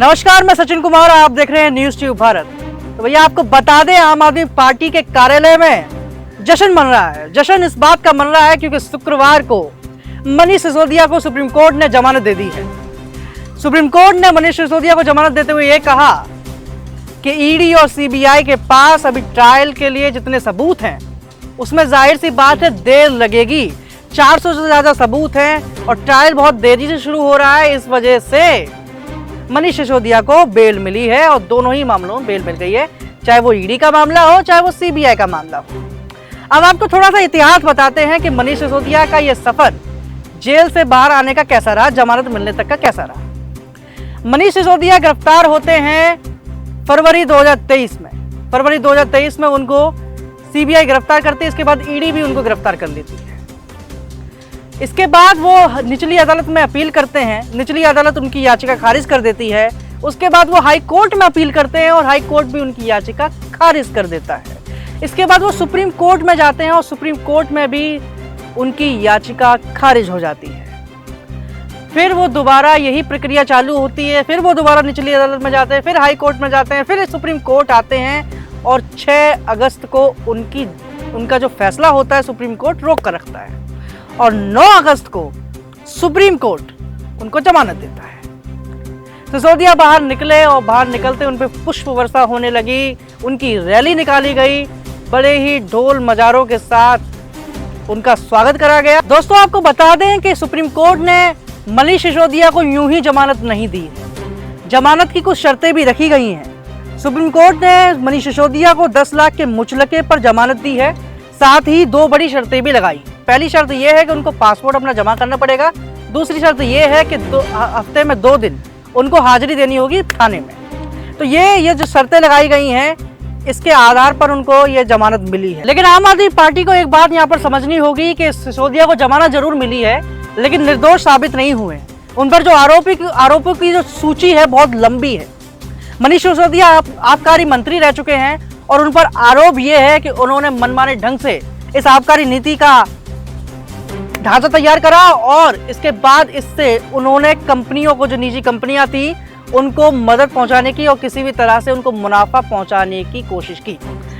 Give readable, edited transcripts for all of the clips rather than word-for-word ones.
नमस्कार, मैं सचिन कुमार, आप देख रहे हैं न्यूज ट्यूब भारत। तो भैया आपको बता दें, आम आदमी पार्टी के कार्यालय में जश्न मन रहा है। जश्न इस बात का मन रहा है क्योंकि शुक्रवार को मनीष सिसोदिया को सुप्रीम कोर्ट ने जमानत दे दी है। सुप्रीम कोर्ट ने मनीष सिसोदिया को जमानत देते हुए ये कहा कि ईडी और सीबीआई के पास अभी ट्रायल के लिए जितने सबूत हैं उसमें जाहिर सी बात है देर लगेगी। 400 से ज्यादा सबूत हैं और ट्रायल बहुत देरी से शुरू हो रहा है। इस वजह से मनीष सिसोदिया को बेल मिली है और दोनों ही मामलों में बेल मिल गई है, चाहे वो ईडी का मामला हो चाहे वो सीबीआई का मामला हो। अब आपको थोड़ा सा इतिहास बताते हैं कि मनीष सिसोदिया का ये सफर जेल से बाहर आने का कैसा रहा, जमानत मिलने तक का कैसा रहा। मनीष सिसोदिया गिरफ्तार होते हैं फरवरी 2023 में। फरवरी 2023 में उनको सीबीआई गिरफ्तार करती है, इसके बाद ईडी भी उनको गिरफ्तार कर लेती है। इसके बाद वो निचली अदालत में अपील करते हैं, निचली अदालत उनकी याचिका खारिज कर देती है। उसके बाद वो हाई कोर्ट में अपील करते हैं और हाई कोर्ट भी उनकी याचिका खारिज कर देता है। इसके बाद वो सुप्रीम कोर्ट में जाते हैं और सुप्रीम कोर्ट में भी उनकी याचिका खारिज हो जाती है। फिर वो दोबारा यही प्रक्रिया चालू होती है, फिर वो दोबारा निचली अदालत में जाते हैं, फिर हाई कोर्ट में जाते हैं, फिर सुप्रीम कोर्ट आते हैं और 6 अगस्त को उनका जो फैसला होता है सुप्रीम कोर्ट रोक कर रखता है और 9 अगस्त को सुप्रीम कोर्ट उनको जमानत देता है। सिसोदिया बाहर निकले और बाहर निकलते उन पे पुष्प वर्षा होने लगी, उनकी रैली निकाली गई, बड़े ही ढोल मजारों के साथ उनका स्वागत करा गया। दोस्तों आपको बता दें कि सुप्रीम कोर्ट ने मनीष सिसोदिया को यूं ही जमानत नहीं दी है, जमानत की कुछ शर्तें भी रखी गई हैं। सुप्रीम कोर्ट ने मनीष सिसोदिया को 10 लाख के मुचलके पर जमानत दी है, साथ ही 2 बड़ी शर्तें भी लगाई। पहली शर्त यह है कि उनको पासपोर्ट अपना जमा करना पड़ेगा। दूसरी शर्त यह है कि हफ्ते में 2 दिन उनको हाजिरी देनी होगी थाने में। तो ये जो शर्तें लगाई गई हैं इसके आधार पर उनको ये जमानत मिली है। लेकिन आम आदमी पार्टी को एक बात यहाँ पर समझनी होगी कि सिसोदिया को जमानत जरूर मिली है लेकिन निर्दोष साबित नहीं हुए। उन पर जो आरोपों की जो सूची है बहुत लंबी है। मनीष सिसोदिया आबकारी मंत्री रह चुके हैं और उन पर आरोप ये है कि उन्होंने मनमाने ढंग से इस आबकारी नीति का ढांचा तैयार करा और इसके बाद इससे उन्होंने कंपनियों को, जो निजी कंपनियां थी, उनको मदद पहुंचाने की और किसी भी तरह से उनको मुनाफा पहुंचाने की कोशिश की,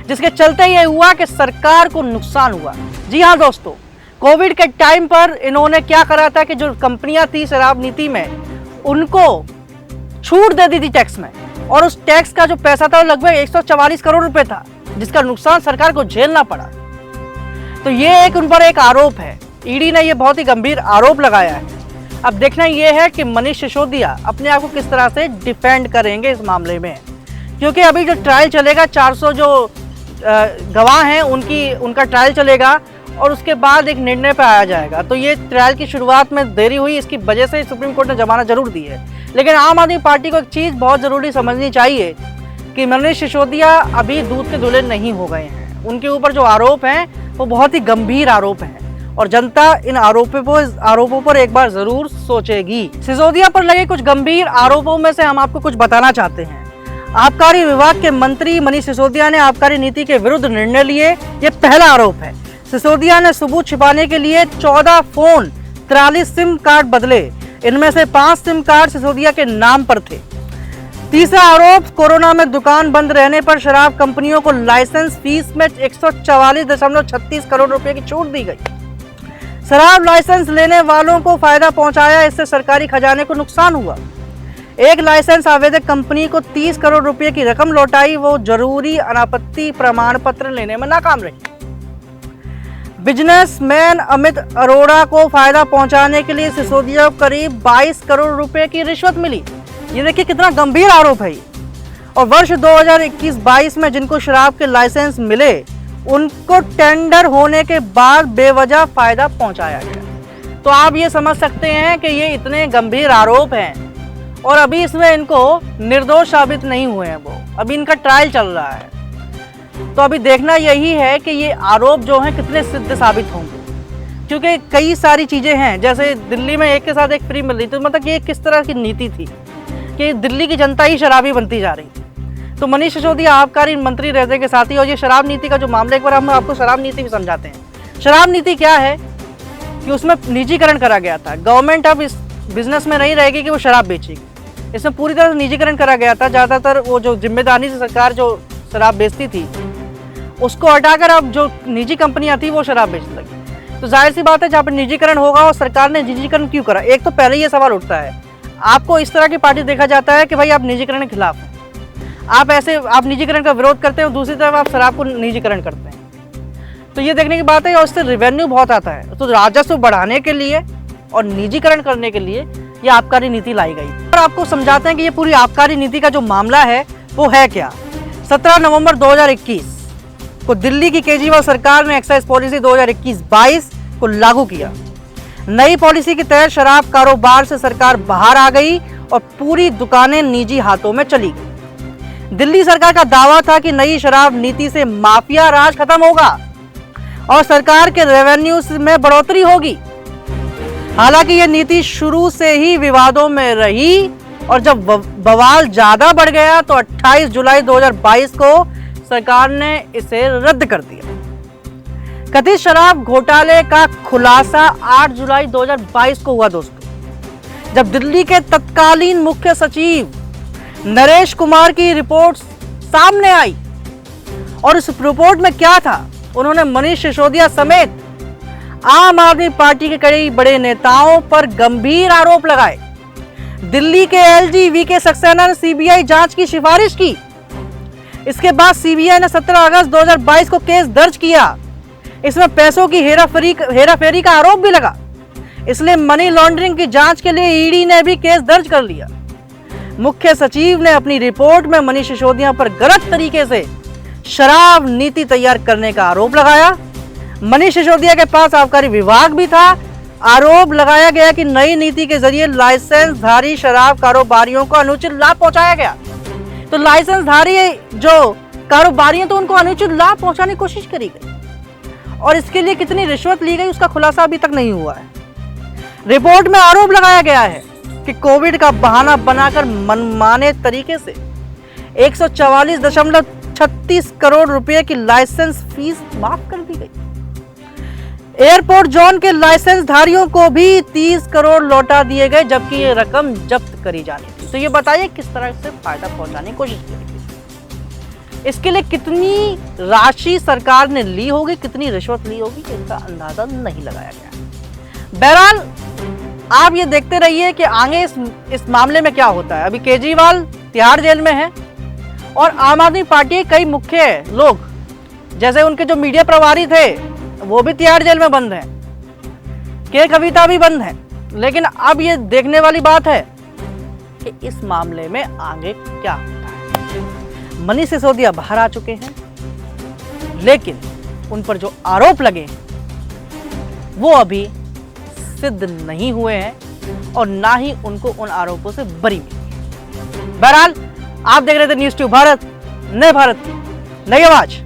जिसके चलते ये हुआ कि सरकार को नुकसान हुआ। जी हाँ दोस्तों, कोविड के टाइम पर इन्होंने क्या करा था कि जो कंपनियां थी शराब नीति में, उनको छूट दे दी थी टैक्स में, और उस टैक्स का जो पैसा था वो लगभग 144 करोड़ रुपए था, जिसका नुकसान सरकार को झेलना पड़ा। तो ये उन पर एक आरोप है। ईडी ने ये बहुत ही गंभीर आरोप लगाया है। अब देखना ये है कि मनीष सिसोदिया अपने आप को किस तरह से डिफेंड करेंगे इस मामले में, क्योंकि अभी जो ट्रायल चलेगा, 400 जो गवाह हैं उनका ट्रायल चलेगा और उसके बाद एक निर्णय पर आया जाएगा। तो ये ट्रायल की शुरुआत में देरी हुई, इसकी वजह से सुप्रीम कोर्ट ने जमानत जरूर दी है। लेकिन आम आदमी पार्टी को एक चीज़ बहुत ज़रूरी समझनी चाहिए कि मनीष सिसोदिया अभी दूध के दूल्हे नहीं हो गए हैं। उनके ऊपर जो आरोप हैं वो बहुत ही गंभीर आरोप हैं और जनता इन आरोपों पर एक बार जरूर सोचेगी। सिसोदिया पर लगे कुछ गंभीर आरोपों में से हम आपको कुछ बताना चाहते हैं। आबकारी विभाग के मंत्री मनीष सिसोदिया ने आबकारी नीति के विरुद्ध निर्णय लिए, ये पहला आरोप है। सिसोदिया ने सबूत छिपाने के लिए 14 फोन, 43 सिम कार्ड बदले, इनमें से 5 सिम कार्ड सिसोदिया के नाम पर थे। तीसरा आरोप, कोरोना में दुकान बंद रहने पर शराब कंपनियों को लाइसेंस फीस में 144.36 करोड़ रुपए की छूट दी गई। शराब लाइसेंस लेने वालों को फायदा पहुंचाया, इससे सरकारी खजाने को नुकसान हुआ। एक लाइसेंस आवेदक कंपनी को 30 करोड़ रुपए की रकम लौटाई, वो जरूरी अनापत्ति प्रमाण पत्र लेने में नाकाम रही। बिजनेसमैन अमित अरोड़ा को फायदा पहुंचाने के लिए सिसोदिया को करीब 22 करोड़ रुपए की रिश्वत मिली। ये देखिए कितना गंभीर आरोप है। और वर्ष 2021-22 में जिनको शराब के लाइसेंस मिले उनको टेंडर होने के बाद बेवजह फायदा पहुंचाया गया। तो आप ये समझ सकते हैं कि ये इतने गंभीर आरोप हैं और अभी इसमें इनको निर्दोष साबित नहीं हुए हैं, वो अभी इनका ट्रायल चल रहा है। तो अभी देखना यही है कि ये आरोप जो हैं कितने सिद्ध साबित होंगे, क्योंकि कई सारी चीज़ें हैं। जैसे दिल्ली में एक के साथ एक फ्री मिल रही थी, मतलब ये किस तरह की नीति थी कि दिल्ली की जनता ही शराबी बनती जा रही थी। तो मनीष सिसोदिया आबकारी मंत्री रहने के साथ ही, और ये शराब नीति का जो मामला, एक बार हम आपको शराब नीति भी समझाते हैं। शराब नीति क्या है कि उसमें निजीकरण करा गया था। गवर्नमेंट अब इस बिजनेस में नहीं रहेगी कि वो शराब बेचेगी, इसमें पूरी तरह से निजीकरण करा गया था। ज़्यादातर वो जो जिम्मेदारी से सरकार जो शराब बेचती थी उसको हटाकर अब जो निजी कंपनियां थी वो शराब बेचने लगी। तो जाहिर सी बात है जहाँ पर निजीकरण होगा और सरकार ने निजीकरण क्यों करा। एक तो पहले ये सवाल उठता है, आपको इस तरह की पार्टी देखा जाता है कि भाई आप निजीकरण के खिलाफ हैं, आप निजीकरण का विरोध करते हो, दूसरी तरफ आप शराब को निजीकरण करते हैं। तो ये देखने की बात है और इससे रेवेन्यू बहुत आता है। तो राजस्व बढ़ाने के लिए और निजीकरण करने के लिए ये आबकारी नीति लाई गई। और आपको समझाते हैं कि ये पूरी आबकारी नीति का जो मामला है वो है क्या। 17 नवंबर 2021 को दिल्ली की केजरीवाल सरकार ने एक्साइज पॉलिसी 2021-22 को लागू किया। नई पॉलिसी के तहत शराब कारोबार से सरकार बाहर आ गई और पूरी दुकानें निजी हाथों में चली गई। दिल्ली सरकार का दावा था कि नई शराब नीति से माफिया राज खत्म होगा और सरकार के रेवेन्यू में बढ़ोतरी होगी। हालांकि यह नीति शुरू से ही विवादों में रही और जब बवाल ज्यादा बढ़ गया तो 28 जुलाई 2022 को सरकार ने इसे रद्द कर दिया। कथित शराब घोटाले का खुलासा 8 जुलाई 2022 को हुआ दोस्तों, जब दिल्ली के तत्कालीन मुख्य सचिव नरेश कुमार की रिपोर्ट सामने आई। और इस रिपोर्ट में क्या था, उन्होंने मनीष सिसोदिया समेत आम आदमी पार्टी के कई बड़े नेताओं पर गंभीर आरोप लगाए। दिल्ली के एलजी वीके सक्सेना ने सीबीआई जांच की सिफारिश की। इसके बाद सीबीआई ने 17 अगस्त 2022 को केस दर्ज किया। इसमें पैसों की हेराफेरी का आरोप भी लगा, इसलिए मनी लॉन्ड्रिंग की जांच के लिए ईडी ने भी केस दर्ज कर लिया। मुख्य सचिव ने अपनी रिपोर्ट में मनीष सिसोदिया पर गलत तरीके से शराब नीति तैयार करने का आरोप लगाया। मनीष सिसोदिया के पास आबकारी विभाग भी था। आरोप लगाया गया कि नई नीति के जरिए लाइसेंसधारी शराब कारोबारियों को अनुचित लाभ पहुंचाया गया। तो लाइसेंसधारी जो कारोबारी हैं तो उनको अनुचित लाभ पहुंचाने की कोशिश करी गई और इसके लिए कितनी रिश्वत ली गई उसका खुलासा अभी तक नहीं हुआ है। रिपोर्ट में आरोप लगाया गया है कि कोविड का बहाना बनाकर मनमाने तरीके से 144.36 करोड़ रुपए की लाइसेंस फीस माफ कर दी गई। एयरपोर्ट जोन के लाइसेंस धारियों को भी 30 करोड़ लौटा दिए गए, जबकि ये रकम जब्त करी जानी थी। तो ये बताइए किस तरह से फायदा पहुंचाने की कोशिश की गई। इसके लिए कितनी राशि सरकार ने ली होगी, कितनी रिश्वत ली होगी, इसका अंदाजा नहीं लगाया गया। बहरहाल आप ये देखते रहिए कि आगे इस मामले में क्या होता है। अभी केजरीवाल तिहाड़ जेल में है और आम आदमी पार्टी के कई मुख्य लोग जैसे उनके जो मीडिया प्रभारी थे वो भी तिहाड़ जेल में बंद हैं, के कविता भी बंद है। लेकिन अब ये देखने वाली बात है कि इस मामले में आगे क्या होता है। मनीष सिसोदिया बाहर आ चुके हैं, लेकिन उन पर जो आरोप लगे वो अभी सिद्ध नहीं हुए हैं और ना ही उनको उन आरोपों से बरी मिली। बहरहाल आप देख रहे थे न्यूज़ ट्यूब भारत, नए भारत की नई आवाज।